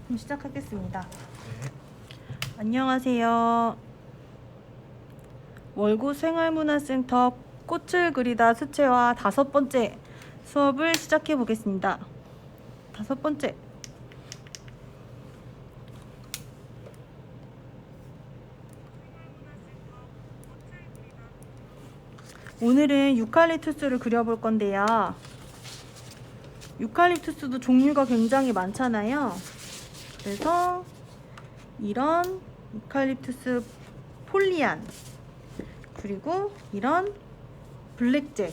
그럼 시작하겠습니다. 안녕하세요. 월구 생활문화센터 꽃을 그리다 수채화 5번째 수업을 시작해 보겠습니다. 5번째. 오늘은 유칼립투스를 그려볼 건데요. 유칼립투스도 종류가 굉장히 많잖아요. 그래서 이런 유칼립투스 폴리안, 그리고 이런 블랙잭,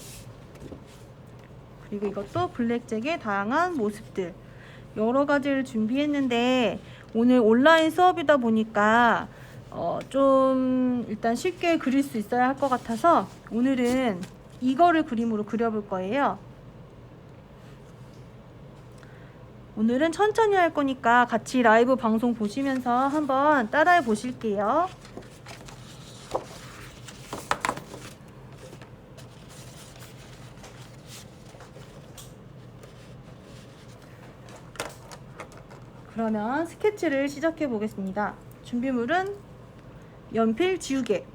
그리고 이것도 블랙잭의 다양한 모습들 여러 가지를 준비했는데, 오늘 온라인 수업이다 보니까 좀 일단 쉽게 그릴 수 있어야 할 것 같아서 오늘은 이거를 그림으로 그려볼 거예요. 오늘은 천천히 할 거니까 같이 라이브 방송 보시면서 한번 따라해 보실게요. 그러면 스케치를 시작해 보겠습니다. 준비물은 연필 지우개,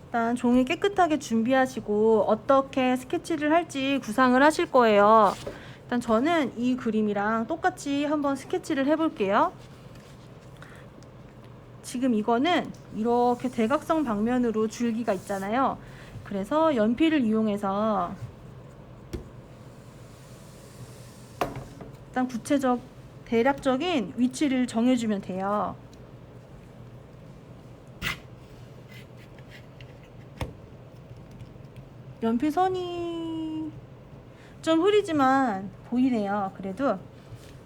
일단 종이 깨끗하게 준비하시고 어떻게 스케치를 할지 구상을 하실 거예요. 일단 저는 이 그림이랑 똑같이 한번 스케치를 해볼게요. 지금 이거는 이렇게 대각선 방면으로 줄기가 있잖아요. 그래서 연필을 이용해서 일단 대략적인 위치를 정해주면 돼요. 연필선이 좀 흐리지만 보이네요. 그래도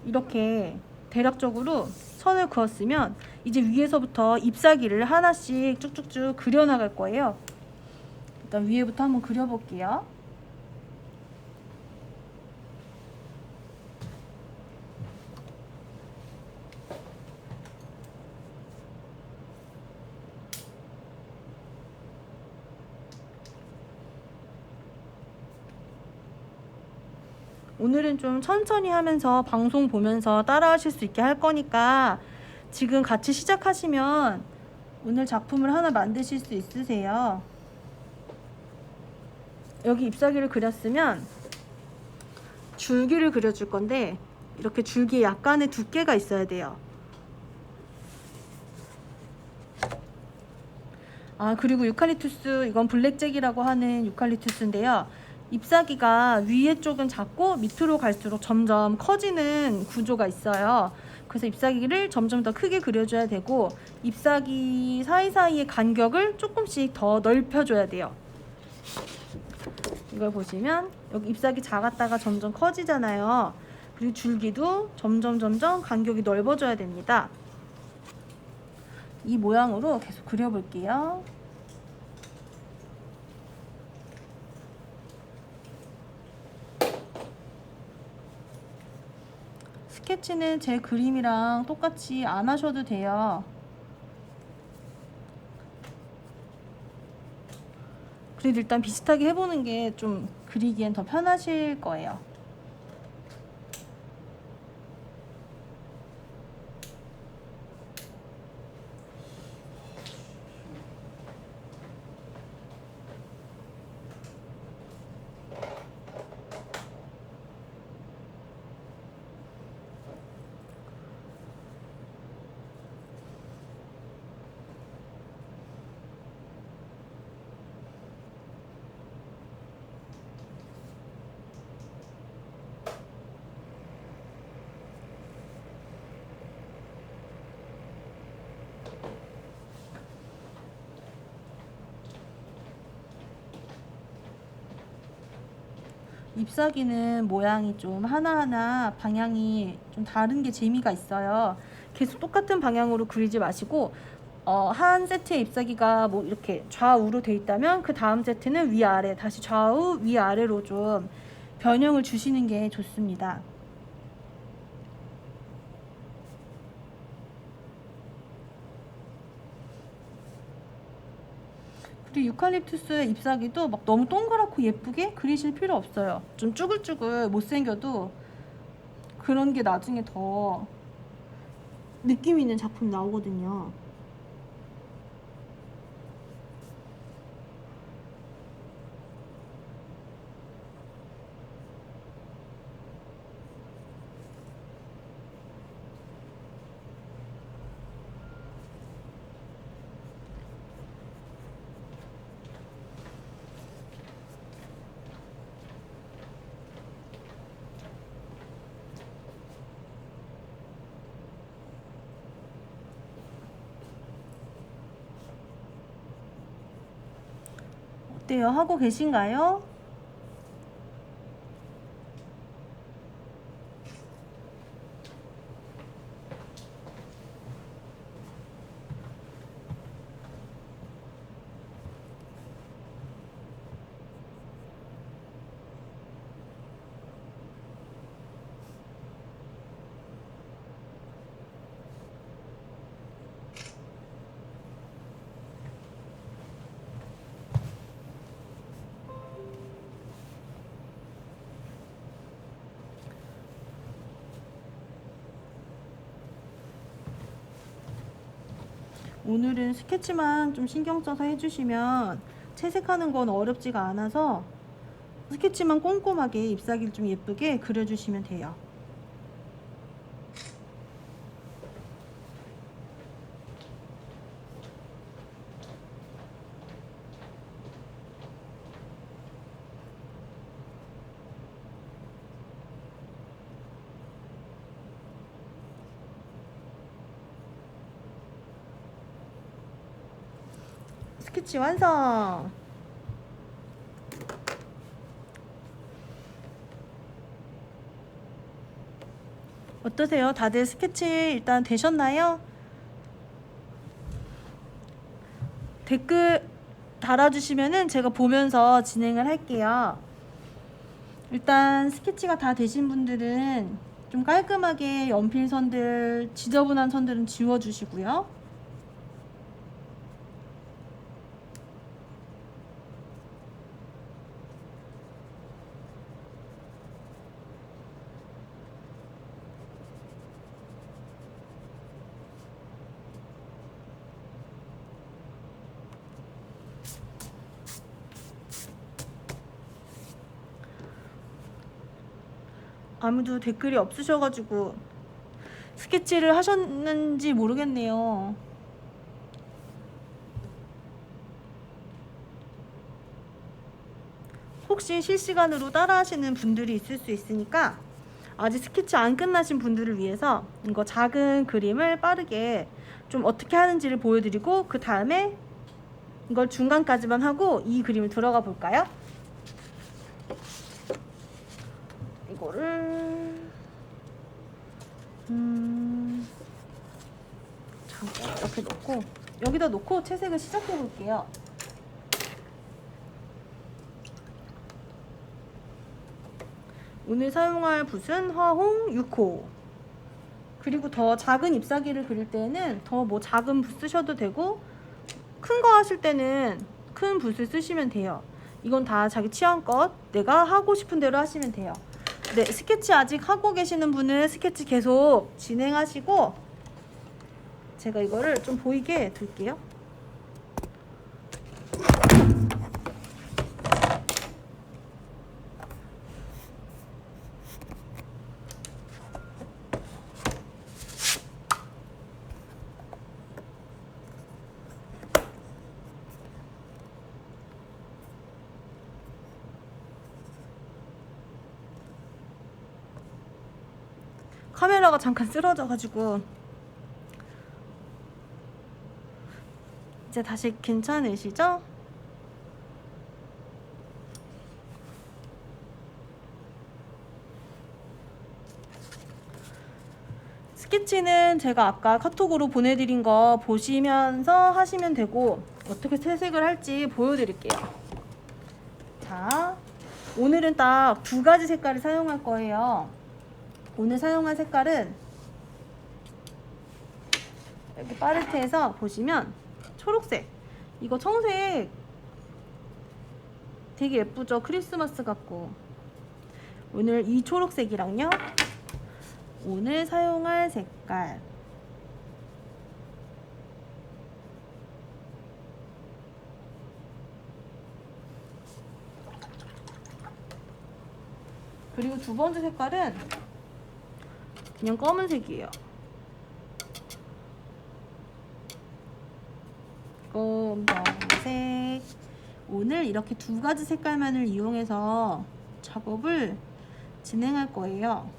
이렇게 대략적으로 선을 그었으면 이제 위에서부터 잎사귀를 하나씩 쭉쭉쭉 그려나갈 거예요. 일단 위에부터 한번 그려볼게요. 오늘은 좀 천천히 하면서 방송 보면서 따라 하실 수 있게 할 거니까 지금 같이 시작하시면 오늘 작품을 하나 만드실 수 있으세요. 여기 잎사귀를 그렸으면 줄기를 그려줄 건데 이렇게 줄기에 약간의 두께가 있어야 돼요. 그리고 유칼립투스, 이건 블랙잭이라고 하는 유칼립투스인데요. 잎사귀가 위에 쪽은 작고 밑으로 갈수록 점점 커지는 구조가 있어요. 그래서 잎사귀를 점점 더 크게 그려줘야 되고 잎사귀 사이사이의 간격을 조금씩 더 넓혀줘야 돼요. 이걸 보시면 여기 잎사귀 작았다가 점점 커지잖아요. 그리고 줄기도 점점 간격이 넓어져야 됩니다. 이 모양으로 계속 그려볼게요. 스케치는 제 그림이랑 똑같이 안 하셔도 돼요. 그래도 일단 비슷하게 해보는 게 좀 그리기엔 더 편하실 거예요. 잎사귀는 모양이 좀 하나하나 방향이 좀 다른 게 재미가 있어요. 계속 똑같은 방향으로 그리지 마시고 한 세트의 잎사귀가 뭐 이렇게 좌우로 돼 있다면 그 다음 세트는 위아래, 다시 좌우 위아래로 좀 변형을 주시는 게 좋습니다. 그리고 유칼립투스 잎사귀도 막 너무 동그랗고 예쁘게 그리실 필요 없어요. 좀 쭈글쭈글 못생겨도 그런 게 나중에 더 느낌 있는 작품이 나오거든요. 어때요? 하고 계신가요? 오늘은 스케치만 좀 신경 써서 해주시면 채색하는 건 어렵지가 않아서 스케치만 꼼꼼하게 잎사귀를 좀 예쁘게 그려주시면 돼요. 스케치 완성! 어떠세요? 다들 스케치 일단 되셨나요? 댓글 달아주시면은 제가 보면서 진행을 할게요. 일단 스케치가 다 되신 분들은 좀 깔끔하게 연필선들, 지저분한 선들은 지워주시고요. 아무도 댓글이 없으셔가지고 스케치를 하셨는지 모르겠네요. 혹시 실시간으로 따라 하시는 분들이 있을 수 있으니까 아직 스케치 안 끝나신 분들을 위해서 이거 작은 그림을 빠르게 좀 어떻게 하는지를 보여드리고 그 다음에 이걸 중간까지만 하고 이 그림을 들어가 볼까요? 이거를 잠깐 이렇게 놓고 여기다 놓고 채색을 시작해 볼게요. 오늘 사용할 붓은 화홍 6호. 그리고 더 작은 잎사귀를 그릴 때는 더 뭐 작은 붓 쓰셔도 되고 큰 거 하실 때는 큰 붓을 쓰시면 돼요. 이건 다 자기 취향껏 내가 하고 싶은 대로 하시면 돼요. 네, 스케치 아직 하고 계시는 분은 스케치 계속 진행하시고 제가 이거를 좀 보이게 둘게요. 카메라가 잠깐 쓰러져가지고 이제 다시 괜찮으시죠? 스케치는 제가 아까 카톡으로 보내드린 거 보시면서 하시면 되고 어떻게 채색을 할지 보여드릴게요. 자, 오늘은 딱 두 가지 색깔을 사용할 거예요. 오늘 사용할 색깔은 여기 파레트에서 보시면 초록색, 이거 청색 되게 예쁘죠? 크리스마스 같고. 오늘 이 초록색이랑요, 오늘 사용할 색깔 그리고 두 번째 색깔은 그냥 검은색이에요. 검정색. 오늘 이렇게 두 가지 색깔만을 이용해서 작업을 진행할 거예요.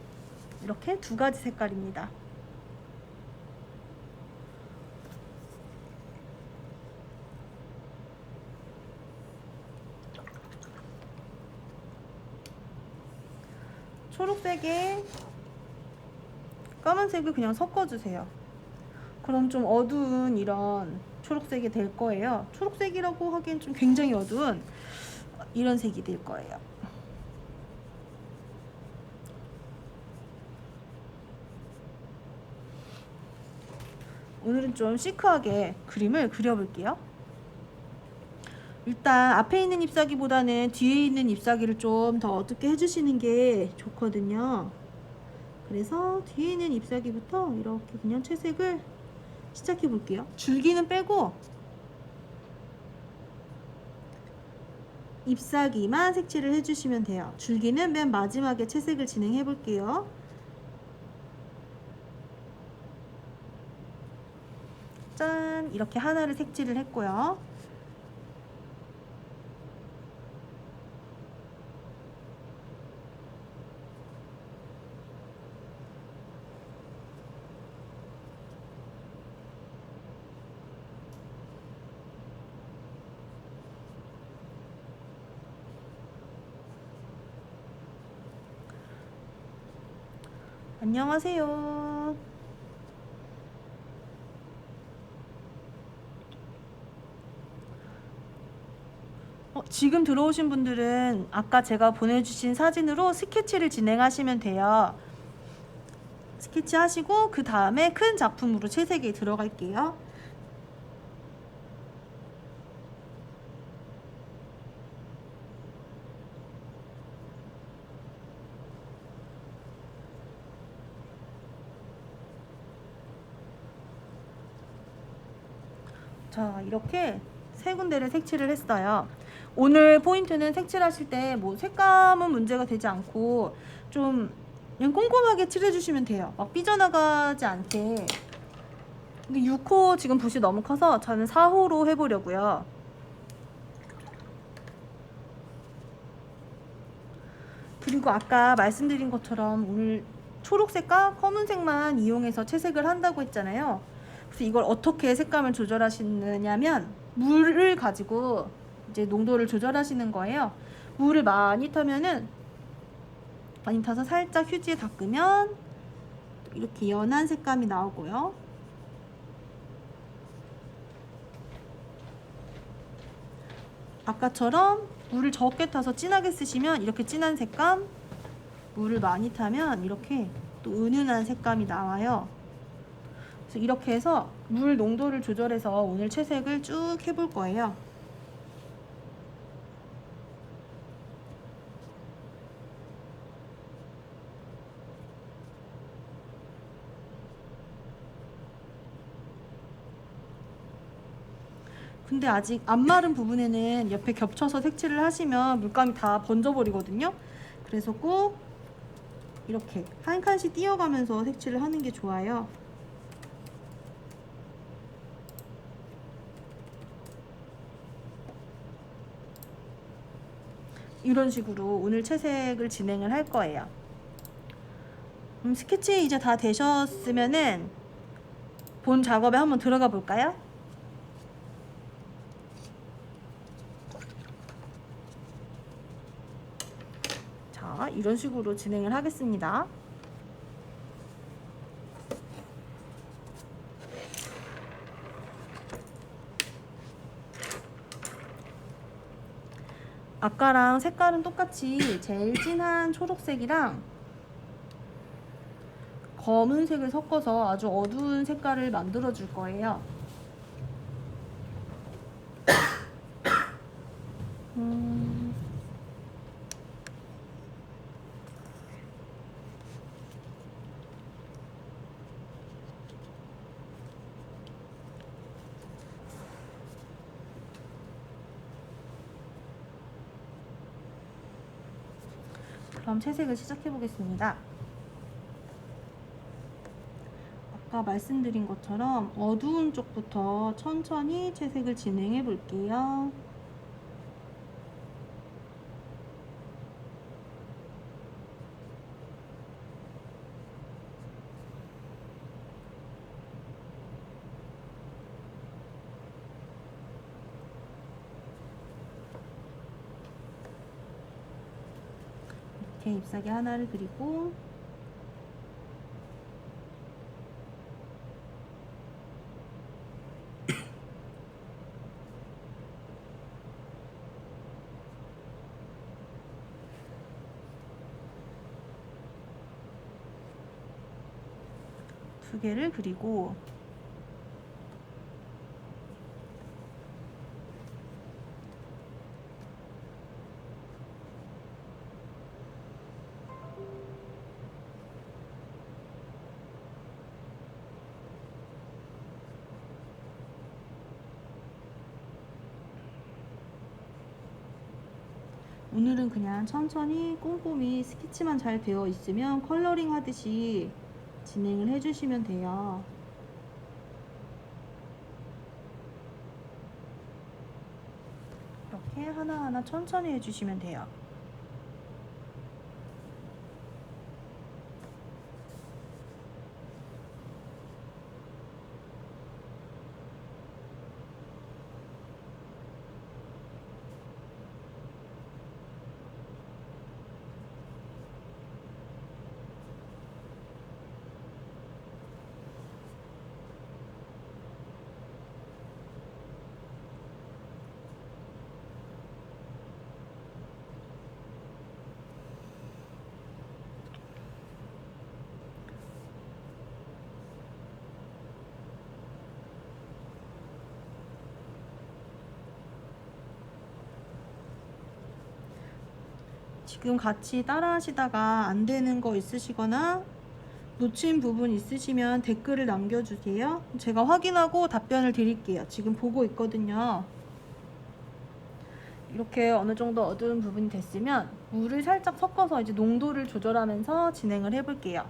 이렇게 두 가지 색깔입니다. 초록색에 까만색을 그냥 섞어주세요. 그럼 좀 어두운 이런 초록색이 될 거예요. 초록색이라고 하기엔 좀 굉장히 어두운 이런 색이 될 거예요. 오늘은 좀 시크하게 그림을 그려볼게요. 일단 앞에 있는 잎사귀보다는 뒤에 있는 잎사귀를 좀 더 어둡게 해주시는 게 좋거든요. 그래서 뒤에 있는 잎사귀부터 이렇게 그냥 채색을 시작해 볼게요. 줄기는 빼고 잎사귀만 색칠을 해주시면 돼요. 줄기는 맨 마지막에 채색을 진행해 볼게요. 짠! 이렇게 하나를 색칠을 했고요. 안녕하세요. 지금 들어오신 분들은 아까 제가 보내주신 사진으로 스케치를 진행하시면 돼요. 스케치 하시고 그 다음에 큰 작품으로 채색에 들어갈게요. 자, 이렇게 세 군데를 색칠을 했어요. 오늘 포인트는 색칠하실 때 뭐 색감은 문제가 되지 않고 좀 그냥 꼼꼼하게 칠해주시면 돼요. 막 삐져나가지 않게. 근데 6호 지금 붓이 너무 커서 저는 4호로 해보려고요. 그리고 아까 말씀드린 것처럼 오늘 초록색과 검은색만 이용해서 채색을 한다고 했잖아요. 그래서 이걸 어떻게 색감을 조절하시느냐면 물을 가지고 이제 농도를 조절하시는 거예요. 물을 많이 타면은 많이 타서 살짝 휴지에 닦으면 이렇게 연한 색감이 나오고요. 아까처럼 물을 적게 타서 진하게 쓰시면 이렇게 진한 색감, 물을 많이 타면 이렇게 또 은은한 색감이 나와요. 그래서 이렇게 해서 물 농도를 조절해서 오늘 채색을 쭉 해볼 거예요. 근데 아직 안 마른 부분에는 옆에 겹쳐서 색칠을 하시면 물감이 다 번져버리거든요. 그래서 꼭 이렇게 한 칸씩 띄어가면서 색칠을 하는 게 좋아요. 이런 식으로 오늘 채색을 진행을 할 거예요. 스케치 이제 다 되셨으면은 본 작업에 한번 들어가 볼까요? 자, 이런 식으로 진행을 하겠습니다. 아까랑 색깔은 똑같이 제일 진한 초록색이랑 검은색을 섞어서 아주 어두운 색깔을 만들어 줄 거예요. 그럼 채색을 시작해 보겠습니다. 아까 말씀드린 것처럼 어두운 쪽부터 천천히 채색을 진행해 볼게요. 이렇게 잎사귀 하나를 그리고 두 개를 그리고 오늘은 그냥 천천히 꼼꼼히 스케치만 잘 되어 있으면 컬러링 하듯이 진행을 해주시면 돼요. 이렇게 하나하나 천천히 해주시면 돼요. 지금 같이 따라 하시다가 안 되는 거 있으시거나 놓친 부분 있으시면 댓글을 남겨주세요. 제가 확인하고 답변을 드릴게요. 지금 보고 있거든요. 이렇게 어느 정도 어두운 부분이 됐으면 물을 살짝 섞어서 이제 농도를 조절하면서 진행을 해볼게요.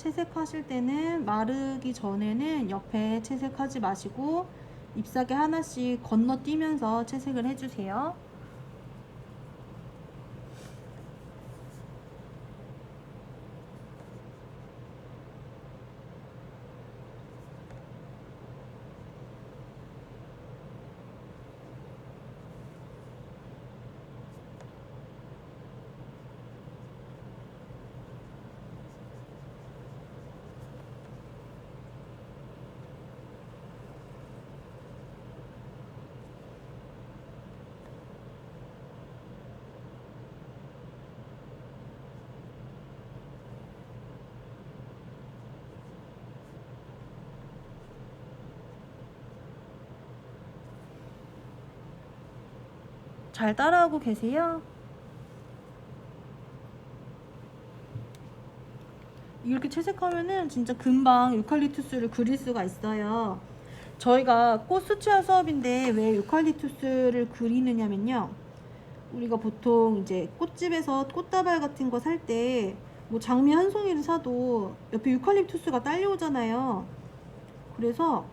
채색하실 때는 마르기 전에는 옆에 채색하지 마시고 잎사귀 하나씩 건너뛰면서 채색을 해주세요. 잘 따라하고 계세요? 이렇게 채색하면은 진짜 금방 유칼립투스를 그릴 수가 있어요. 저희가 꽃 수채화 수업인데 왜 유칼립투스를 그리느냐면요, 우리가 보통 이제 꽃집에서 꽃다발 같은 거 살 때 뭐 장미 한 송이를 사도 옆에 유칼립투스가 딸려오잖아요. 그래서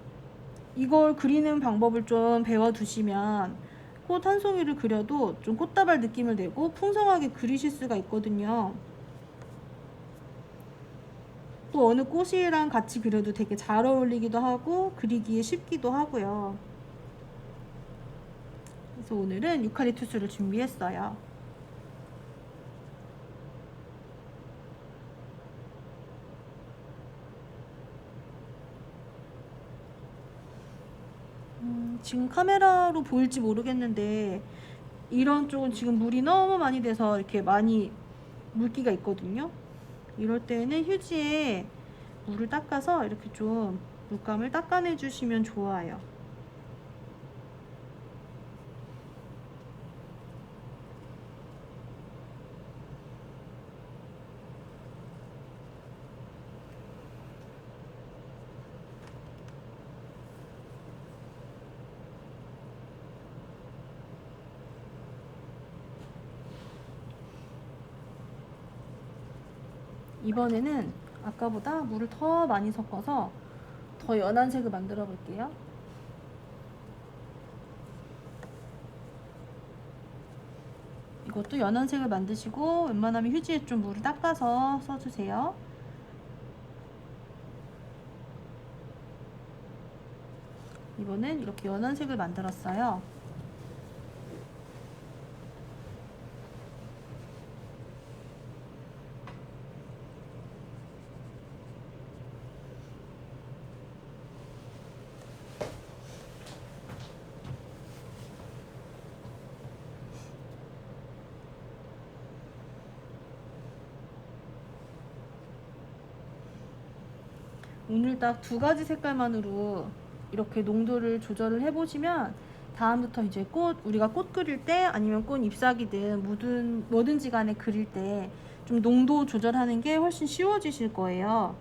이걸 그리는 방법을 좀 배워두시면 꽃 한 송이를 그려도 좀 꽃다발 느낌을 내고 풍성하게 그리실 수가 있거든요. 또 어느 꽃이랑 같이 그려도 되게 잘 어울리기도 하고 그리기에 쉽기도 하고요. 그래서 오늘은 유칼립투스를 준비했어요. 지금 카메라로 보일지 모르겠는데 이런 쪽은 지금 물이 너무 많이 돼서 이렇게 많이 물기가 있거든요. 이럴 때는 휴지에 물을 닦아서 이렇게 좀 물감을 닦아내 주시면 좋아요. 이번에는 아까보다 물을 더 많이 섞어서 더 연한 색을 만들어 볼게요. 이것도 연한 색을 만드시고 웬만하면 휴지에 좀 물을 닦아서 써주세요. 이번엔 이렇게 연한 색을 만들었어요. 오늘 딱 두 가지 색깔만으로 이렇게 농도를 조절을 해보시면 다음부터 이제 우리가 꽃 그릴 때 아니면 꽃 잎사귀든 뭐든지 간에 그릴 때 좀 농도 조절하는 게 훨씬 쉬워지실 거예요.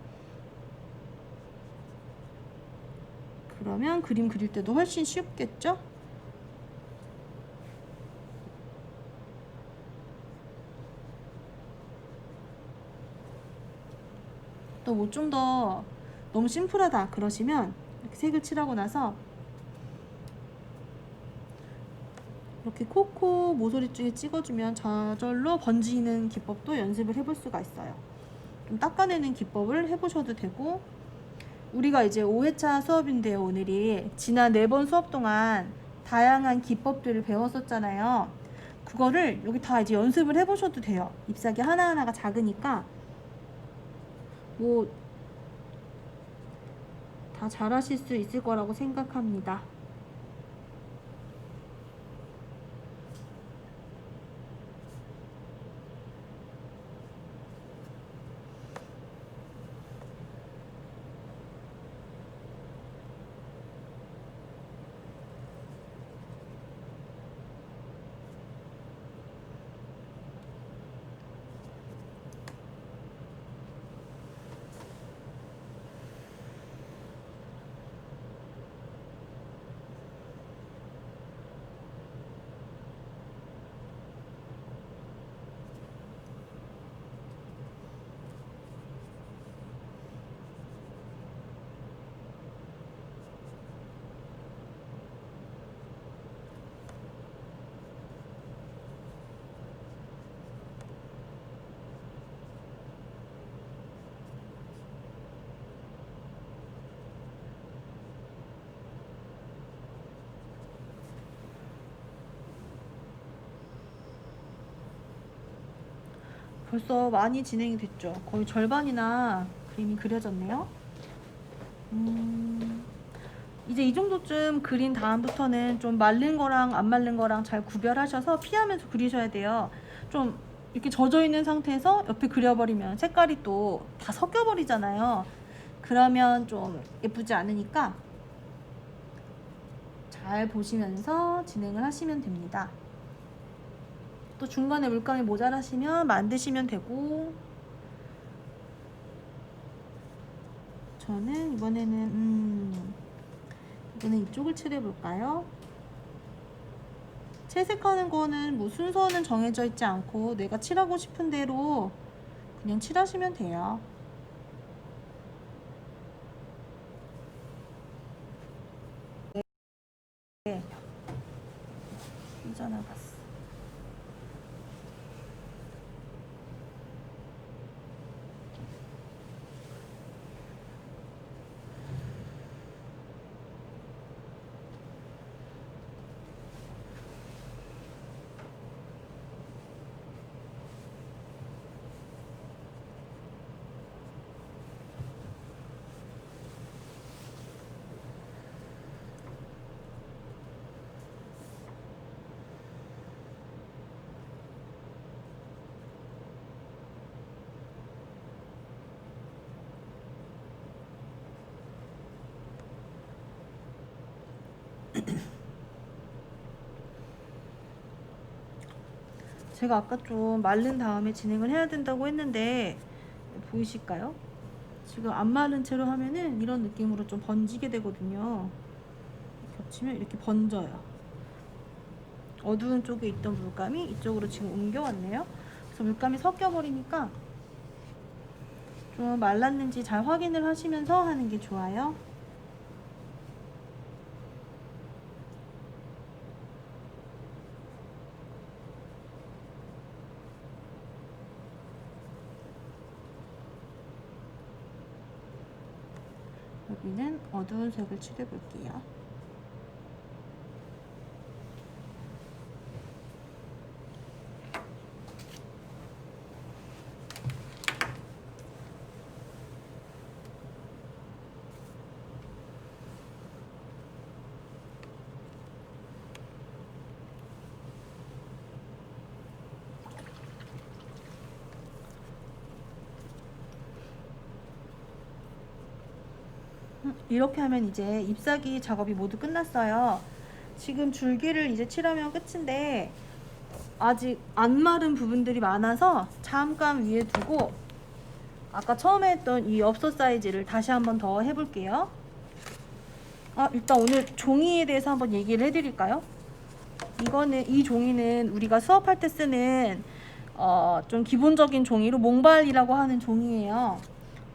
그러면 그림 그릴 때도 훨씬 쉽겠죠? 또 뭐 좀 더 너무 심플하다 그러시면 이렇게 색을 칠하고 나서 이렇게 코코 모서리 쪽에 찍어주면 저절로 번지는 기법도 연습을 해볼 수가 있어요. 좀 닦아내는 기법을 해보셔도 되고, 우리가 이제 5회차 수업인데요. 오늘이 지난 4번 수업 동안 다양한 기법들을 배웠었잖아요. 그거를 여기 다 이제 연습을 해보셔도 돼요. 잎사귀 하나하나가 작으니까 뭐 다 잘하실 수 있을 거라고 생각합니다. 벌써 많이 진행이 됐죠. 거의 절반이나 그림이 그려졌네요. 이제 이 정도쯤 그린 다음부터는 좀 마른 거랑 안 마른 거랑 잘 구별하셔서 피하면서 그리셔야 돼요. 좀 이렇게 젖어 있는 상태에서 옆에 그려버리면 색깔이 또 다 섞여 버리잖아요. 그러면 좀 예쁘지 않으니까 잘 보시면서 진행을 하시면 됩니다. 또 중간에 물감이 모자라시면 만드시면 되고, 저는 이번에는 이쪽을 칠해볼까요? 채색하는 거는 뭐 순서는 정해져 있지 않고 내가 칠하고 싶은 대로 그냥 칠하시면 돼요. 네. 삐져나갔어. 제가 아까 좀 마른 다음에 진행을 해야 된다고 했는데 보이실까요? 지금 안 마른 채로 하면은 이런 느낌으로 좀 번지게 되거든요. 겹치면 이렇게 번져요. 어두운 쪽에 있던 물감이 이쪽으로 지금 옮겨왔네요. 그래서 물감이 섞여버리니까 좀 말랐는지 잘 확인을 하시면서 하는 게 좋아요. 여기는 어두운 색을 칠해볼게요. 이렇게 하면 이제 잎사귀 작업이 모두 끝났어요. 지금 줄기를 이제 칠하면 끝인데 아직 안 마른 부분들이 많아서 잠깐 위에 두고 아까 처음에 했던 이 엽서 사이즈를 다시 한번 더 해볼게요. 일단 오늘 종이에 대해서 한번 얘기를 해드릴까요? 이 종이는 우리가 수업할 때 쓰는 좀 기본적인 종이로 몽발이라고 하는 종이에요.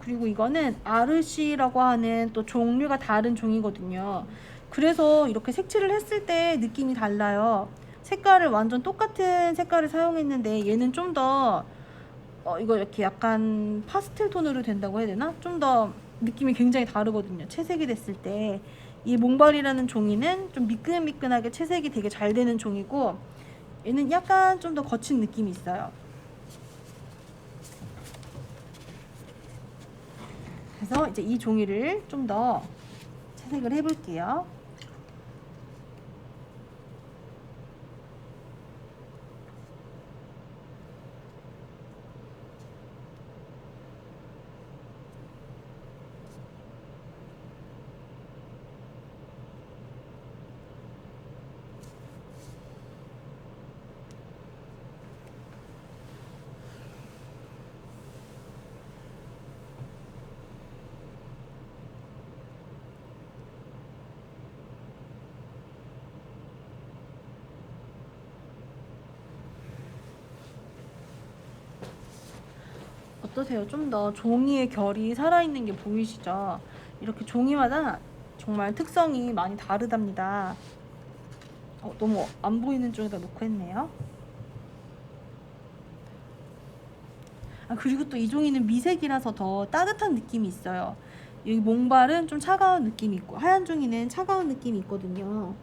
그리고 이거는 아르시라고 하는 또 종류가 다른 종이거든요. 그래서 이렇게 색칠을 했을 때 느낌이 달라요. 색깔을 완전 똑같은 색깔을 사용했는데 얘는 좀 더 이거 이렇게 약간 파스텔 톤으로 된다고 해야 되나? 좀 더 느낌이 굉장히 다르거든요. 채색이 됐을 때. 이 몽발이라는 종이는 좀 미끈미끈하게 채색이 되게 잘 되는 종이고 얘는 약간 좀 더 거친 느낌이 있어요. 그래서 이제 이 종이를 좀 더 채색을 해볼게요. 어떠세요? 좀 더 종이의 결이 살아있는 게 보이시죠? 이렇게 종이마다 정말 특성이 많이 다르답니다. 너무 안 보이는 쪽에다 놓고 했네요. 그리고 또 이 종이는 미색이라서 더 따뜻한 느낌이 있어요. 여기 몽발은 좀 차가운 느낌이 있고 하얀 종이는 차가운 느낌이 있거든요.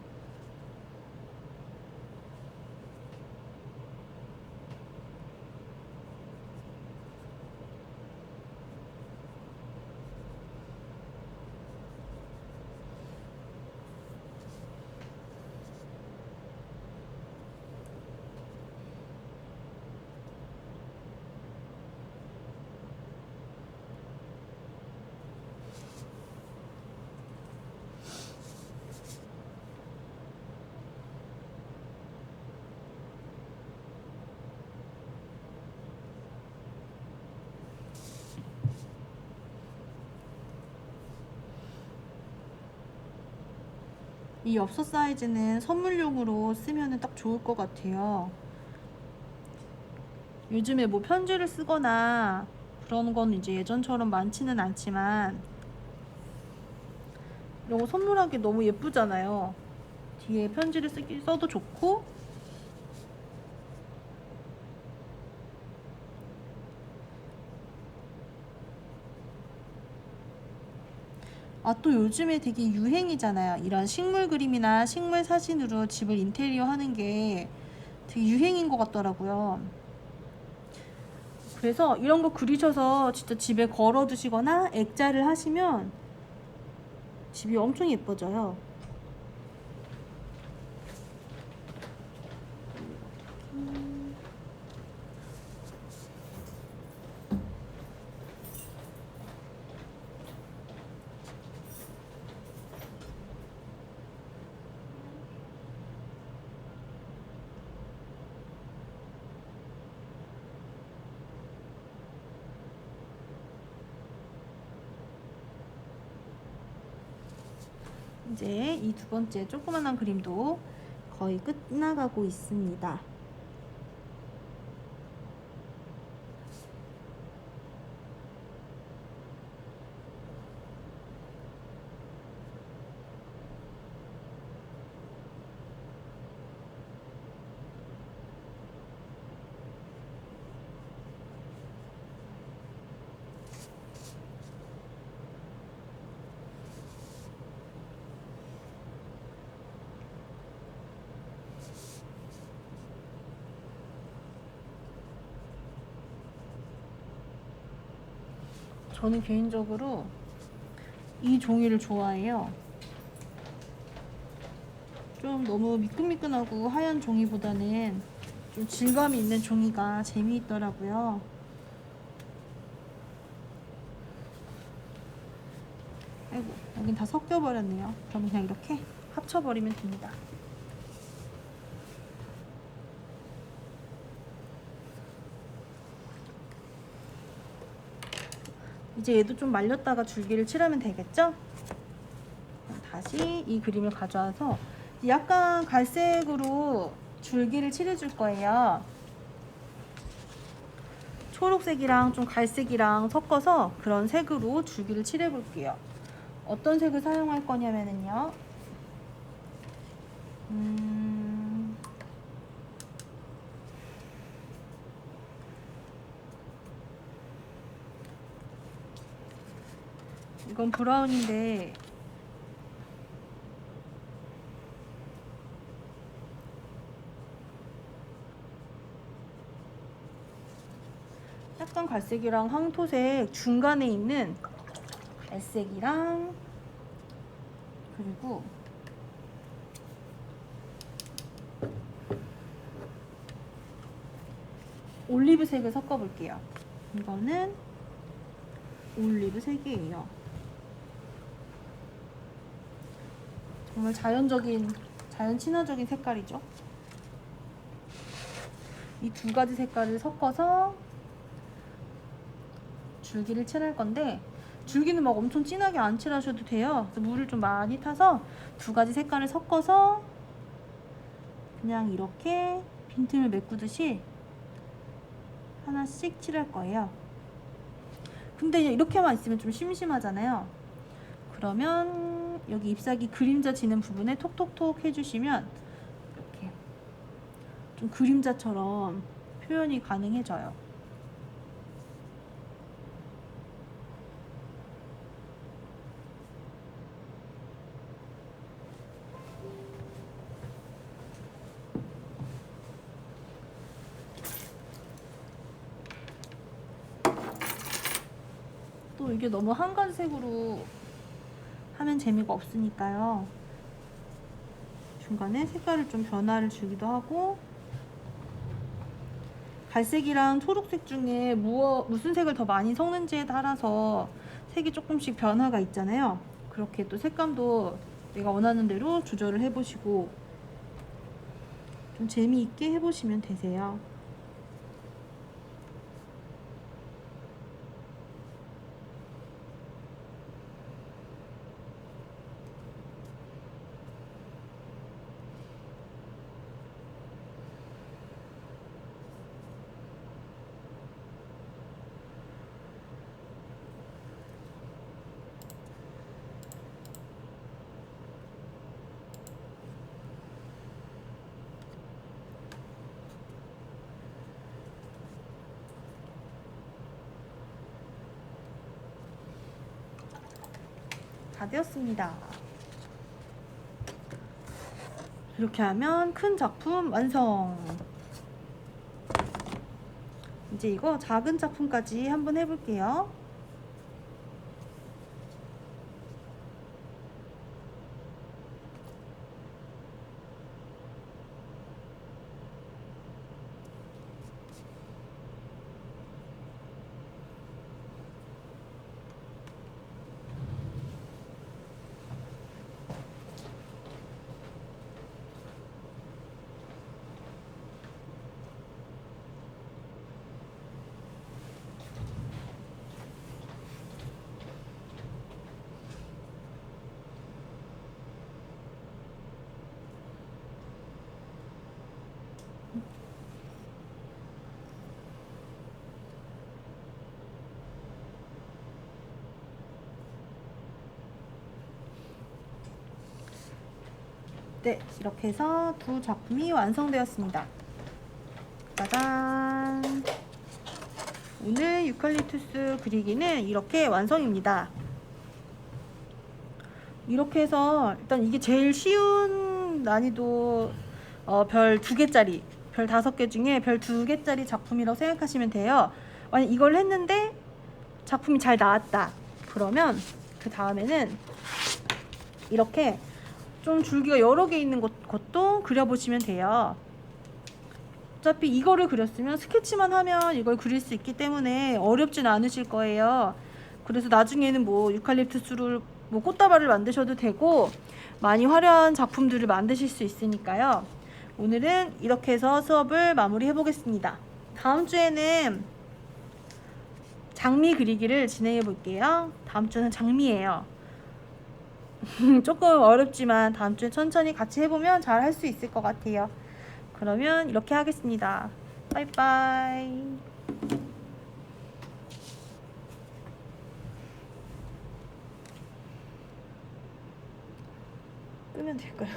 이 엽서 사이즈는 선물용으로 쓰면 딱 좋을 것 같아요. 요즘에 뭐 편지를 쓰거나 그런 건 이제 예전처럼 많지는 않지만 이런 거 선물하기 너무 예쁘잖아요. 뒤에 편지를 써도 좋고. 아, 또 요즘에 되게 유행이잖아요. 이런 식물 그림이나 식물 사진으로 집을 인테리어 하는 게 되게 유행인 것 같더라고요. 그래서 이런 거 그리셔서 진짜 집에 걸어 두시거나 액자를 하시면 집이 엄청 예뻐져요. 이제 이 두 번째 조그만한 그림도 거의 끝나가고 있습니다. 저는 개인적으로 이 종이를 좋아해요. 좀 너무 미끈미끈하고 하얀 종이보다는 좀 질감이 있는 종이가 재미있더라고요. 아이고, 여긴 다 섞여버렸네요. 그럼 그냥 이렇게 합쳐버리면 됩니다. 이제 얘도 좀 말렸다가 줄기를 칠하면 되겠죠? 다시 이 그림을 가져와서 약간 갈색으로 줄기를 칠해줄 거예요. 초록색이랑 좀 갈색이랑 섞어서 그런 색으로 줄기를 칠해 볼게요. 어떤 색을 사용할 거냐면요. 이건 브라운인데 약간 갈색이랑 황토색 중간에 있는 갈색이랑 그리고 올리브색을 섞어 볼게요. 이거는 올리브색이에요. 정말 자연 친화적인 색깔이죠. 이 두 가지 색깔을 섞어서 줄기를 칠할 건데 줄기는 막 엄청 진하게 안 칠하셔도 돼요. 그래서 물을 좀 많이 타서 두 가지 색깔을 섞어서 그냥 이렇게 빈틈을 메꾸듯이 하나씩 칠할 거예요. 근데 이렇게만 있으면 좀 심심하잖아요. 그러면 여기 잎사귀 그림자 지는 부분에 톡톡톡 해주시면 이렇게 좀 그림자처럼 표현이 가능해져요. 또 이게 너무 한 가지 색으로 하면 재미가 없으니까요. 중간에 색깔을 좀 변화를 주기도 하고 갈색이랑 초록색 중에 무슨 색을 더 많이 섞는지에 따라서 색이 조금씩 변화가 있잖아요. 그렇게 또 색감도 내가 원하는 대로 조절을 해보시고 좀 재미있게 해보시면 되세요. 다 되었습니다. 이렇게 하면 큰 작품 완성. 이제 이거 작은 작품까지 한번 해볼게요. 네, 이렇게 해서 두 작품이 완성되었습니다. 짜잔! 오늘 유칼립투스 그리기는 이렇게 완성입니다. 이렇게 해서 일단 이게 제일 쉬운 난이도 별 2개짜리, 별 5개 중에 별 2개짜리 작품이라고 생각하시면 돼요. 만약 이걸 했는데 작품이 잘 나왔다. 그러면 그 다음에는 이렇게 좀 줄기가 여러 개 있는 것도 그려보시면 돼요. 어차피 이거를 그렸으면 스케치만 하면 이걸 그릴 수 있기 때문에 어렵진 않으실 거예요. 그래서 나중에는 뭐 유칼립투스를 뭐 꽃다발을 만드셔도 되고 많이 화려한 작품들을 만드실 수 있으니까요. 오늘은 이렇게 해서 수업을 마무리해 보겠습니다. 다음 주에는 장미 그리기를 진행해 볼게요. 다음 주는 장미예요. 조금 어렵지만 다음 주에 천천히 같이 해보면 잘 할 수 있을 것 같아요. 그러면 이렇게 하겠습니다. 빠이빠이. 끄면 될까요?